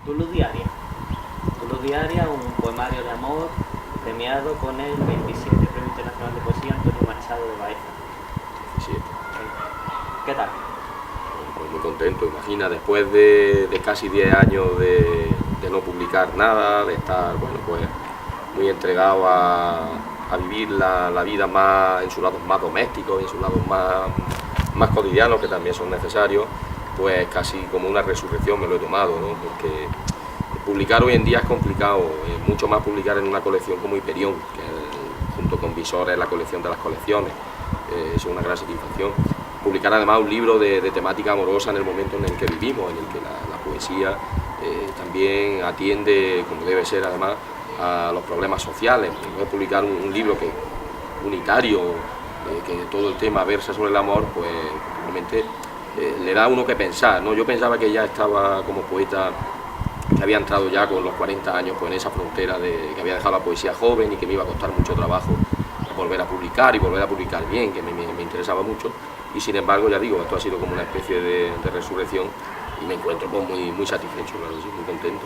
Tu luz diaria. Tu luz diaria, un poemario de amor premiado con el 27 Premio Internacional de Poesía Antonio Machado de Baeza. 17. ¿Qué tal? Pues muy contento, imagina, después de casi 10 años de no publicar nada, de estar, bueno, pues muy entregado a vivir la vida más en sus lados más domésticos, en sus lados más cotidianos, que también son necesarios, pues casi como una resurrección me lo he tomado, ¿no? Porque publicar hoy en día es complicado, mucho más publicar en una colección como Hiperión, que junto con Visor es la colección de las colecciones, es una gran satisfacción. Publicar además un libro de temática amorosa en el momento en el que vivimos, en el que la poesía también atiende, como debe ser además, a los problemas sociales. Poder publicar un libro que unitario, que todo el tema versa sobre el amor, pues realmente le da a uno que pensar, ¿no? Yo pensaba que ya estaba como poeta, que había entrado ya con los 40 años pues en esa frontera de que había dejado la poesía joven y que me iba a costar mucho trabajo volver a publicar y volver a publicar bien, que me interesaba mucho, y sin embargo, ya digo, esto ha sido como una especie de resurrección y me encuentro pues, muy satisfecho, claro, sí, muy contento.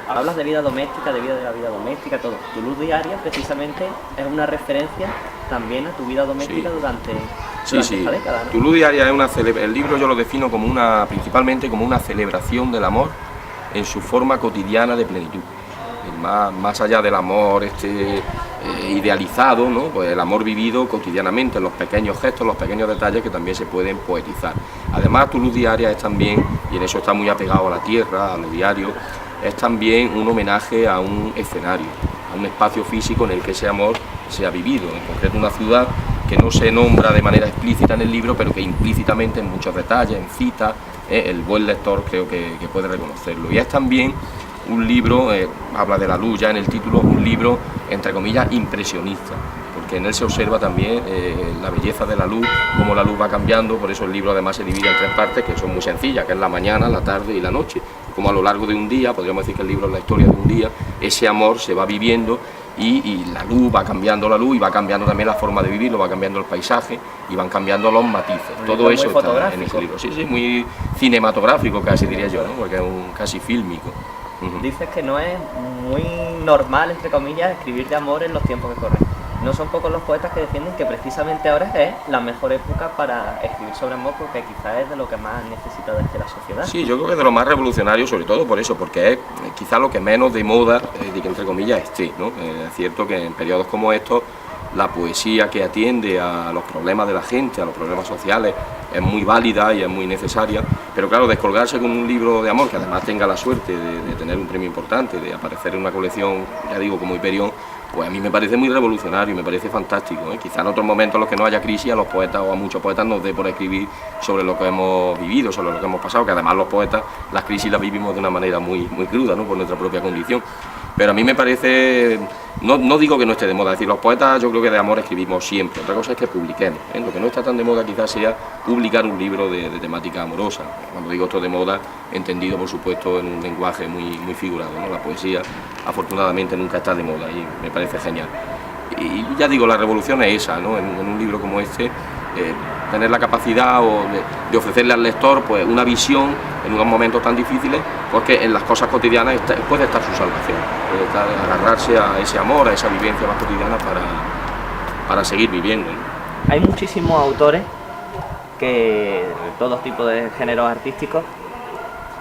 Hablas de vida doméstica, de la vida doméstica, todo. Tu luz diaria precisamente es una referencia también a tu vida doméstica durante esta década, ¿no? Tu luz diaria es el libro yo lo defino como principalmente como una celebración del amor en su forma cotidiana de plenitud. Más allá del amor idealizado, ¿no? Pues el amor vivido cotidianamente, los pequeños gestos, los pequeños detalles que también se pueden poetizar. Además, tu luz diaria es también, y en eso está muy apegado a la tierra, a lo diario, es también un homenaje a un escenario, a un espacio físico en el que ese amor se ha vivido, en concreto una ciudad que no se nombra de manera explícita en el libro, pero que implícitamente en muchos detalles, en citas, el buen lector creo que puede reconocerlo. Y es también un libro, habla de la luz ya en el título, un libro entre comillas impresionista, porque en él se observa también la belleza de la luz, cómo la luz va cambiando. Por eso el libro además se divide en tres partes que son muy sencillas, que es la mañana, la tarde y la noche, como a lo largo de un día, podríamos decir que el libro es la historia de un día, ese amor se va viviendo y la luz va cambiando la luz y va cambiando también la forma de vivirlo, va cambiando el paisaje y van cambiando los matices. Todo eso está en ese libro. Sí, muy cinematográfico casi diría yo, ¿no? Porque es casi fílmico. Dices que no es muy normal, entre comillas, escribir de amor en los tiempos que corren. No son pocos los poetas que defienden que precisamente ahora es la mejor época para escribir sobre amor, porque quizás es de lo que más necesita desde la sociedad. Sí, yo creo que es de lo más revolucionario, sobre todo por eso, porque es quizás lo que menos de moda, entre comillas, esté, ¿no? Es cierto que en periodos como estos la poesía que atiende a los problemas de la gente, a los problemas sociales, es muy válida y es muy necesaria, pero claro, descolgarse con un libro de amor que además tenga la suerte de tener un premio importante, de aparecer en una colección, ya digo, como Hiperión, pues a mí me parece muy revolucionario y me parece fantástico, ¿eh? Quizá en otros momentos en los que no haya crisis a los poetas o a muchos poetas nos dé por escribir sobre lo que hemos vivido, sobre lo que hemos pasado, que además los poetas las crisis las vivimos de una manera muy cruda, ¿no? Por nuestra propia condición. Pero a mí me parece, no digo que no esté de moda, es decir, los poetas yo creo que de amor escribimos siempre, otra cosa es que publiquemos, ¿eh? Lo que no está tan de moda quizás sea publicar un libro de temática amorosa. Cuando digo esto de moda, entendido por supuesto en un lenguaje muy figurado, ¿no? La poesía afortunadamente nunca está de moda y me parece genial. Y ya digo, la revolución es esa, ¿no? En un libro como este, tener la capacidad de ofrecerle al lector pues una visión en unos momentos tan difíciles, porque en las cosas cotidianas puede estar su salvación, puede estar agarrarse a ese amor, a esa vivencia más cotidiana para seguir viviendo, ¿no? Hay muchísimos autores de todos tipos de géneros artísticos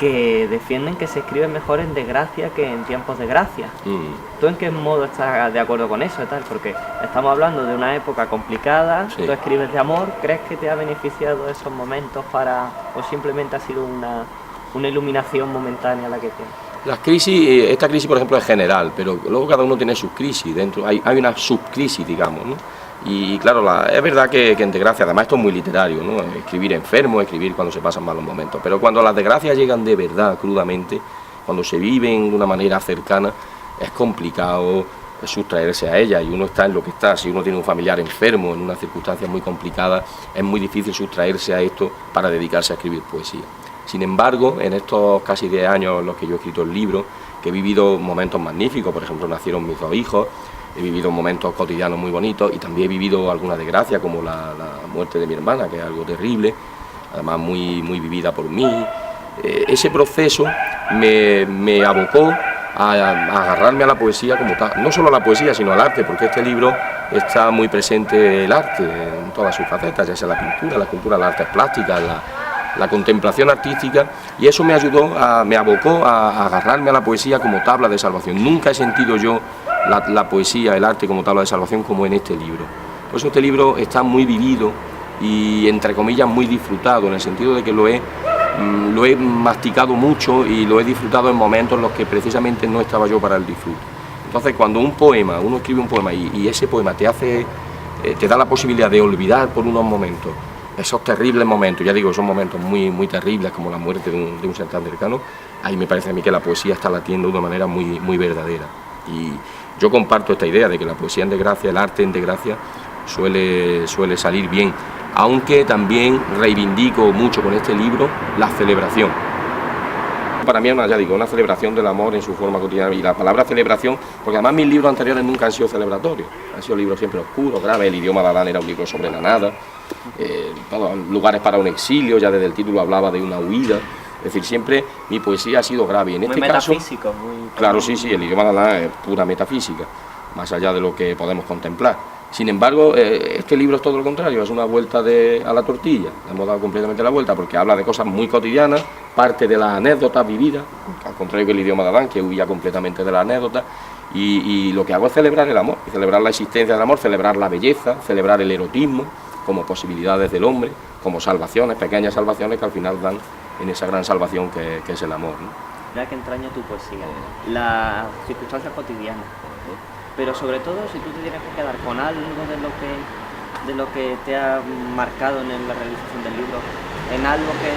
que defienden que se escribe mejor en desgracia que en tiempos de gracia. ¿Tú en qué modo estás de acuerdo con eso? Porque estamos hablando de una época complicada, sí. Tú escribes de amor, ¿crees que te ha beneficiado esos momentos o simplemente ha sido una iluminación momentánea la que tienes? Las crisis, esta crisis por ejemplo es general, pero luego cada uno tiene sus crisis, dentro hay una subcrisis, digamos, ¿no? Y claro, es verdad que en desgracia, además esto es muy literario, ¿no? Escribir enfermo, escribir cuando se pasan malos momentos, pero cuando las desgracias llegan de verdad, crudamente, cuando se viven de una manera cercana, es complicado sustraerse a ellas y uno está en lo que está. Si uno tiene un familiar enfermo en unas circunstancias muy complicadas, es muy difícil sustraerse a esto para dedicarse a escribir poesía. Sin embargo, en estos casi 10 años en los que yo he escrito el libro, que he vivido momentos magníficos, por ejemplo, nacieron mis 2 hijos, he vivido momentos cotidianos muy bonitos y también he vivido alguna desgracia como la muerte de mi hermana, que es algo terrible, además muy vivida por mí. Ese proceso me abocó a agarrarme a la poesía como tal, no solo a la poesía sino al arte, porque este libro está muy presente el arte en todas sus facetas, ya sea la pintura, las artes plásticas, la contemplación artística, y eso me ayudó, me abocó a agarrarme a la poesía como tabla de salvación. Nunca he sentido yo la poesía, el arte como tabla de salvación como en este libro. Por eso este libro está muy vivido y entre comillas muy disfrutado, en el sentido de que lo he masticado mucho y lo he disfrutado en momentos en los que precisamente no estaba yo para el disfrute. Entonces cuando uno escribe un poema y ese poema te da la posibilidad de olvidar por unos momentos esos terribles momentos, ya digo, son momentos muy, muy terribles como la muerte de un ser tan cercano, ahí me parece a mí que la poesía está latiendo de una manera muy, muy verdadera. Y yo comparto esta idea de que la poesía en desgracia, el arte en desgracia, suele salir bien, aunque también reivindico mucho con este libro la celebración. Para mí es una celebración del amor en su forma cotidiana, y la palabra celebración, porque además mis libros anteriores nunca han sido celebratorios, han sido libros siempre oscuros, graves. El idioma de Adán era un libro sobre la nada, lugares para un exilio, ya desde el título hablaba de una huida. Es decir, siempre mi poesía ha sido grave. Y en este caso, metafísico, muy... Claro, sí, el idioma de Adán es pura metafísica, más allá de lo que podemos contemplar. Sin embargo, este libro es todo lo contrario, es una vuelta a la tortilla. Le hemos dado completamente la vuelta porque habla de cosas muy cotidianas, parte de las anécdotas vividas, al contrario que el idioma de Adán, que huía completamente de las anécdotas. Y lo que hago es celebrar el amor, celebrar la existencia del amor, celebrar la belleza, celebrar el erotismo como posibilidades del hombre, como salvaciones, pequeñas salvaciones que al final dan en esa gran salvación que es el amor, ¿no? Ya que entraña tu poesía, las circunstancias cotidianas, pero sobre todo si tú te tienes que quedar con algo de lo que te ha marcado en la realización del libro, en algo que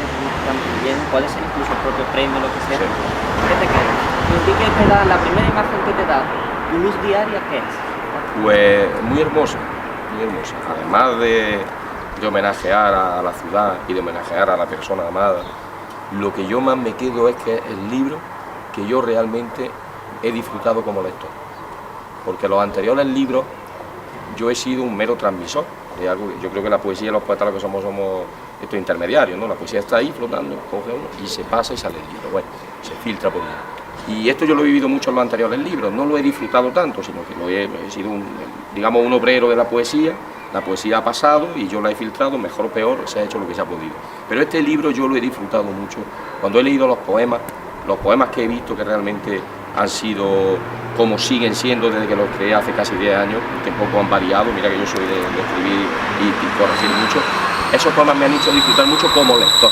también puede ser incluso el propio premio, lo que sea, sí. ¿Qué te queda? ¿Qué te da la primera imagen que te da tu luz diaria? ¿Qué es? Pues muy hermosa, además de homenajear a la ciudad y de homenajear a la persona amada. Lo que yo más me quedo es que es el libro que yo realmente he disfrutado como lector, porque los anteriores libros yo he sido un mero transmisor de algo. Yo creo que la poesía, los poetas, lo que somos estos intermediarios, ¿no? La poesía está ahí flotando, coge uno y se pasa y sale el libro, bueno, se filtra por uno. Y esto yo lo he vivido mucho en los anteriores libros, no lo he disfrutado tanto, sino que he sido un obrero de la poesía ha pasado y yo la he filtrado, mejor o peor, se ha hecho lo que se ha podido. Pero este libro yo lo he disfrutado mucho, cuando he leído los poemas que he visto que realmente han sido como siguen siendo desde que los creé hace casi 10 años, que poco han variado, mira que yo soy de escribir y corregir mucho, esos poemas me han hecho disfrutar mucho como lector,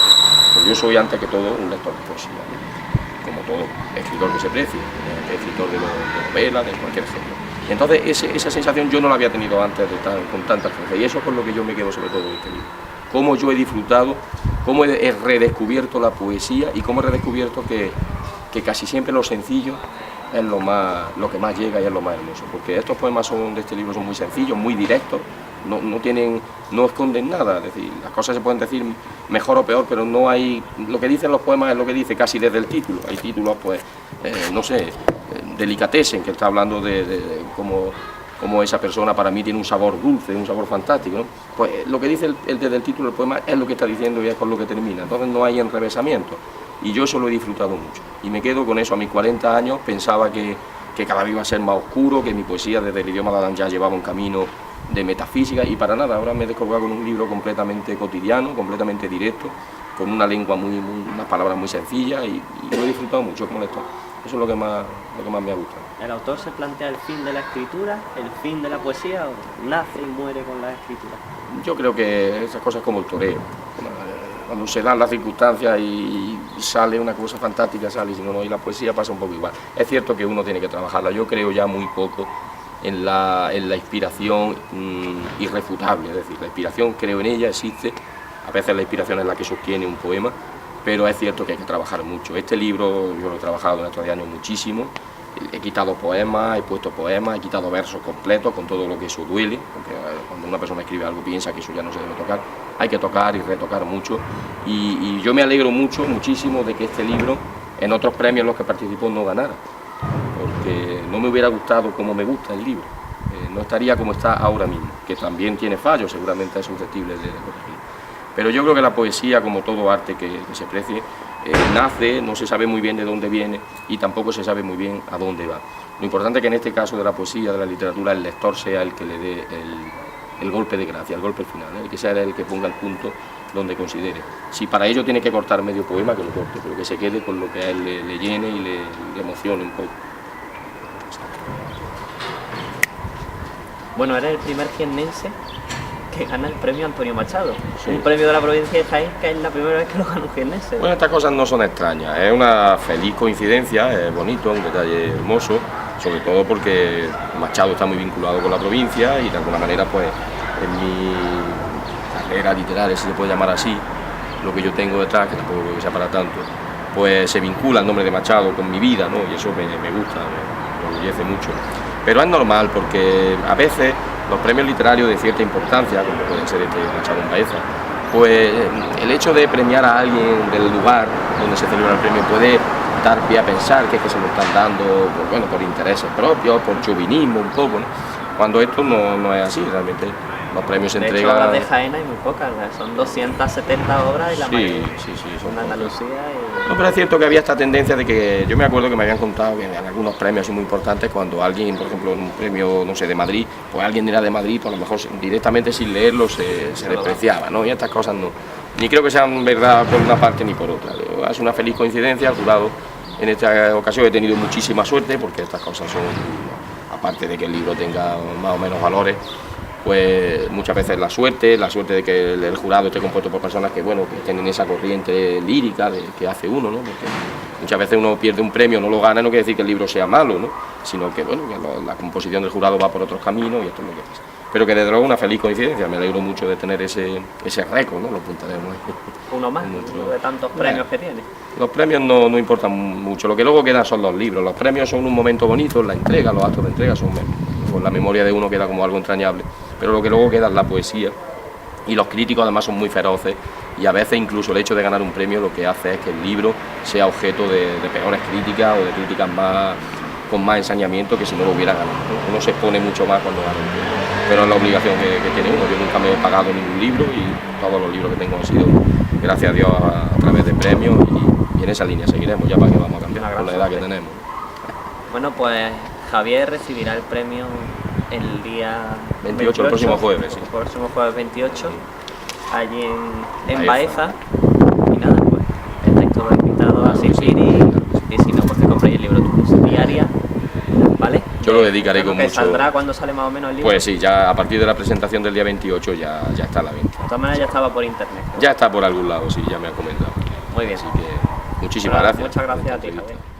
porque yo soy antes que todo un lector de poesía, como todo escritor que se precie, escritor de novela, de cualquier género. Entonces esa sensación yo no la había tenido antes con tanta fuerza, y eso es con lo que yo me quedo sobre todo de este libro. Cómo yo he disfrutado, cómo he redescubierto la poesía y cómo he redescubierto que casi siempre lo sencillo es lo que más llega y es lo más hermoso, porque estos poemas de este libro son muy sencillos, muy directos, no esconden nada, es decir, las cosas se pueden decir mejor o peor, pero no hay, lo que dicen los poemas es lo que dice casi desde el título. Hay títulos, pues, Delicatessen, que está hablando de cómo esa persona para mí tiene un sabor dulce, un sabor fantástico, ¿no? Pues lo que dice desde el título del poema es lo que está diciendo y es con lo que termina, entonces no hay enrevesamiento, y yo eso lo he disfrutado mucho, y me quedo con eso. A mis 40 años pensaba que cada vez iba a ser más oscuro, que mi poesía desde el idioma de Adán ya llevaba un camino de metafísica, y para nada, ahora me he descolgado con un libro completamente cotidiano, completamente directo, con una lengua unas palabras muy sencillas, y lo he disfrutado mucho como lector. Eso es lo que más me ha gustado. ¿El autor se plantea el fin de la escritura, el fin de la poesía, o nace y muere con la escritura? Yo creo que esas cosas como el toreo, cuando se dan las circunstancias y sale una cosa fantástica, sale, y si no, y la poesía pasa un poco igual. Es cierto que uno tiene que trabajarla, yo creo ya muy poco en la inspiración irrefutable, es decir, la inspiración creo en ella, existe, a veces la inspiración es la que sostiene un poema, pero es cierto que hay que trabajar mucho. Este libro yo lo he trabajado en estos 10 años muchísimo, he quitado poemas, he puesto poemas, he quitado versos completos con todo lo que eso duele, porque cuando una persona escribe algo piensa que eso ya no se debe tocar, hay que tocar y retocar mucho, y yo me alegro muchísimo de que este libro en otros premios en los que participó no ganara, porque no me hubiera gustado como me gusta el libro, no estaría como está ahora mismo, que también tiene fallos, seguramente es susceptible de corregir. Pero yo creo que la poesía, como todo arte que se precie, nace, no se sabe muy bien de dónde viene y tampoco se sabe muy bien a dónde va. Lo importante es que en este caso de la poesía, de la literatura, el lector sea el que le dé el golpe de gracia, el golpe final, el que sea el que ponga el punto donde considere. Si para ello tiene que cortar medio poema, que lo corte, pero que se quede con lo que a él le llene y le emocione un poco. Bueno, eres el primer jiennense que gana el premio Antonio Machado, sí. Un premio de la provincia de Jaén, que es la primera vez que lo gana un jiennense. Bueno, estas cosas no son extrañas, es una feliz coincidencia, es bonito, un detalle hermoso, sobre todo porque Machado está muy vinculado con la provincia y de alguna manera pues en mi carrera literaria, si se puede llamar así, lo que yo tengo detrás, que tampoco creo que sea para tanto, pues se vincula el nombre de Machado con mi vida, ¿no? Y eso me gusta, me enorgullece mucho. Pero es normal porque a veces los premios literarios de cierta importancia, como pueden ser este Machado en Baeza, pues el hecho de premiar a alguien del lugar donde se celebra el premio puede dar pie a pensar que es que se lo están dando por intereses propios, por chauvinismo un poco, ¿no? Cuando esto no es así, realmente los premios se entregan... De hecho, obras de Jaén hay muy pocas, son 270 obras y la mayoría son de Andalucía y... No, pero es cierto que había esta tendencia de que, yo me acuerdo que me habían contado que en algunos premios muy importantes, cuando alguien, por ejemplo, en un premio, no sé, de Madrid, pues alguien era de Madrid, pues a lo mejor directamente sin leerlo se despreciaba, ¿no? Y estas cosas no, ni creo que sean verdad por una parte ni por otra. Es una feliz coincidencia, el jurado en esta ocasión he tenido muchísima suerte, porque estas cosas son, aparte de que el libro tenga más o menos valores, pues muchas veces la suerte de que el jurado esté compuesto por personas que, bueno, que tienen esa corriente lírica que hace uno, ¿no? Porque muchas veces uno pierde un premio, no lo gana, no quiere decir que el libro sea malo, ¿no? Sino que, bueno, que la composición del jurado va por otros caminos y esto es lo que pasa. Pero que desde luego una feliz coincidencia, me alegro mucho de tener ese récord, ¿no? Lo apuntaremos. Uno más, uno de tantos premios que tiene. Los premios no importan mucho, lo que luego queda son los libros. Los premios son un momento bonito, la entrega, los actos de entrega son, con la memoria de uno queda como algo entrañable, pero lo que luego queda es la poesía, y los críticos además son muy feroces, y a veces incluso el hecho de ganar un premio lo que hace es que el libro sea objeto de peores críticas o de críticas con más ensañamiento que si no lo hubiera ganado. Uno se expone mucho más cuando gana un premio, pero es la obligación que tiene uno. Yo nunca me he pagado ningún libro y todos los libros que tengo han sido, gracias a Dios, a través de premios, y en esa línea seguiremos, ya para que vamos a cambiar con la edad que tenemos. Bueno, pues Javier recibirá el premio el día 28, el próximo jueves, sí. El próximo jueves 28, allí en Baeza. Y nada, pues estáis todos invitados a asistir y si no, pues que compréis el libro diaria, ¿vale? Yo lo dedicaré con mucho... ¿Saldrá cuando sale más o menos el libro? Pues sí, ya a partir de la presentación del día 28 ya está a la venta. De todas maneras ya estaba por internet, ¿no? Ya está por algún lado, sí, ya me ha comentado. Muy bien. Así que muchísimas gracias. Muchas gracias a ti, Javier.